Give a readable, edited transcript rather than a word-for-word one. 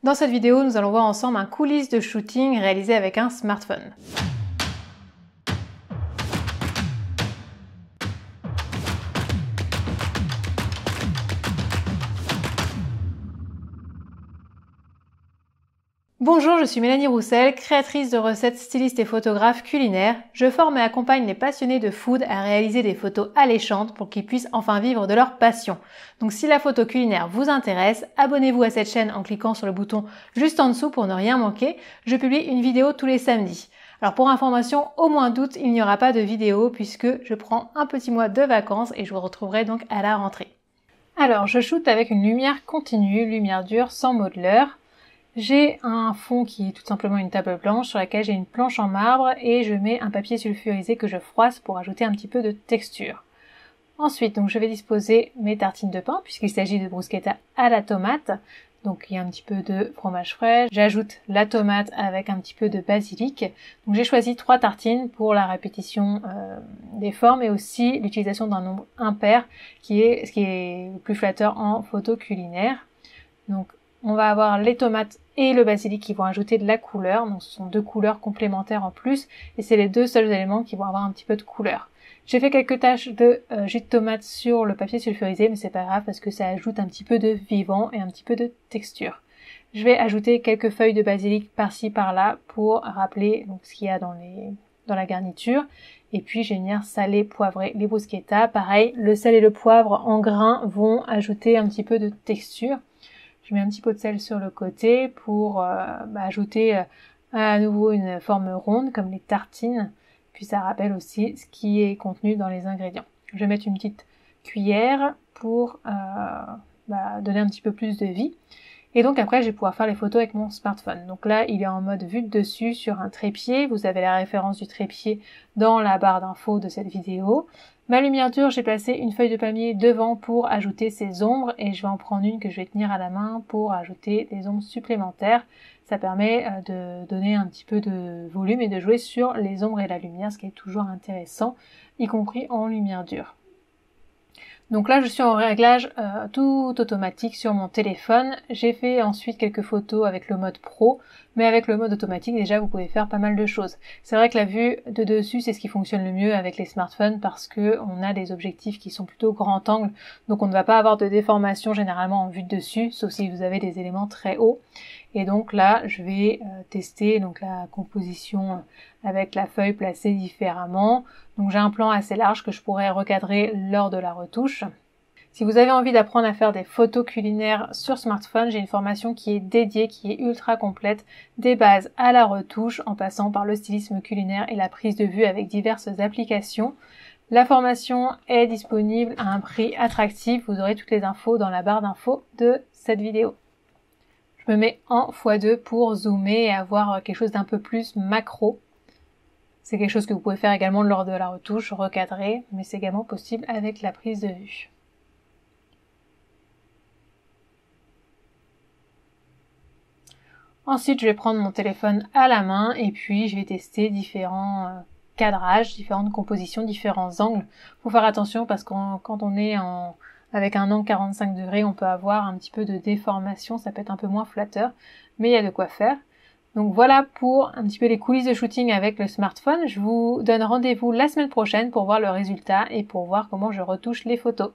Dans cette vidéo, nous allons voir ensemble un coulisses de shooting réalisé avec un smartphone. Bonjour, je suis Mélanie Roussel, créatrice de recettes, styliste et photographe culinaire. Je forme et accompagne les passionnés de food à réaliser des photos alléchantes pour qu'ils puissent enfin vivre de leur passion. Donc si la photo culinaire vous intéresse, abonnez-vous à cette chaîne en cliquant sur le bouton juste en dessous pour ne rien manquer. Je publie une vidéo tous les samedis. Alors pour information, au mois d'août, il n'y aura pas de vidéo puisque je prends un petit mois de vacances et je vous retrouverai donc à la rentrée. Alors je shoote avec une lumière continue, lumière dure sans modeler. J'ai un fond qui est tout simplement une table blanche sur laquelle j'ai une planche en marbre et je mets un papier sulfurisé que je froisse pour ajouter un petit peu de texture. Ensuite, donc je vais disposer mes tartines de pain puisqu'il s'agit de bruschetta à la tomate. Donc il y a un petit peu de fromage frais. J'ajoute la tomate avec un petit peu de basilic. Donc j'ai choisi 3 tartines pour la répétition des formes et aussi l'utilisation d'un nombre impair qui est ce qui est le plus flatteur en photo culinaire. Donc on va avoir les tomates et le basilic qui vont ajouter de la couleur. Donc ce sont 2 couleurs complémentaires en plus et c'est les 2 seuls éléments qui vont avoir un petit peu de couleur. J'ai fait quelques taches de jus de tomate sur le papier sulfurisé mais c'est pas grave parce que ça ajoute un petit peu de vivant et un petit peu de texture. Je vais ajouter quelques feuilles de basilic par-ci par-là pour rappeler donc, ce qu'il y a dans la garniture. Et puis je vais venir saler, poivrer les bruschettas. Pareil, le sel et le poivre en grains vont ajouter un petit peu de texture. Je mets un petit peu de sel sur le côté pour ajouter à nouveau une forme ronde comme les tartines. Puis ça rappelle aussi ce qui est contenu dans les ingrédients. Je vais mettre une petite cuillère pour donner un petit peu plus de vie. Et donc après, je vais pouvoir faire les photos avec mon smartphone. Donc là, il est en mode vue de dessus sur un trépied. Vous avez la référence du trépied dans la barre d'infos de cette vidéo. Ma lumière dure, j'ai placé une feuille de palmier devant pour ajouter ces ombres et je vais en prendre une que je vais tenir à la main pour ajouter des ombres supplémentaires. Ça permet de donner un petit peu de volume et de jouer sur les ombres et la lumière, ce qui est toujours intéressant, y compris en lumière dure. Donc là, je suis en réglage tout automatique sur mon téléphone. J'ai fait ensuite quelques photos avec le mode pro, mais avec le mode automatique, déjà, vous pouvez faire pas mal de choses. C'est vrai que la vue de dessus, c'est ce qui fonctionne le mieux avec les smartphones parce que on a des objectifs qui sont plutôt grand angle, donc on ne va pas avoir de déformation généralement en vue de dessus, sauf si vous avez des éléments très hauts. Et donc là, je vais tester donc la composition avec la feuille placée différemment. Donc j'ai un plan assez large que je pourrais recadrer lors de la retouche. Si vous avez envie d'apprendre à faire des photos culinaires sur smartphone, j'ai une formation qui est dédiée, qui est ultra complète, des bases à la retouche en passant par le stylisme culinaire et la prise de vue avec diverses applications. La formation est disponible à un prix attractif. Vous aurez toutes les infos dans la barre d'infos de cette vidéo. Je me mets en x2 pour zoomer et avoir quelque chose d'un peu plus macro. C'est quelque chose que vous pouvez faire également lors de la retouche, recadrer, mais c'est également possible avec la prise de vue. Ensuite, je vais prendre mon téléphone à la main et puis je vais tester différents cadrages, différentes compositions, différents angles. Faut faire attention parce que quand on est avec un angle 45 degrés, on peut avoir un petit peu de déformation, ça peut être un peu moins flatteur, mais il y a de quoi faire. Donc voilà pour un petit peu les coulisses de shooting avec le smartphone. Je vous donne rendez-vous la semaine prochaine pour voir le résultat et pour voir comment je retouche les photos.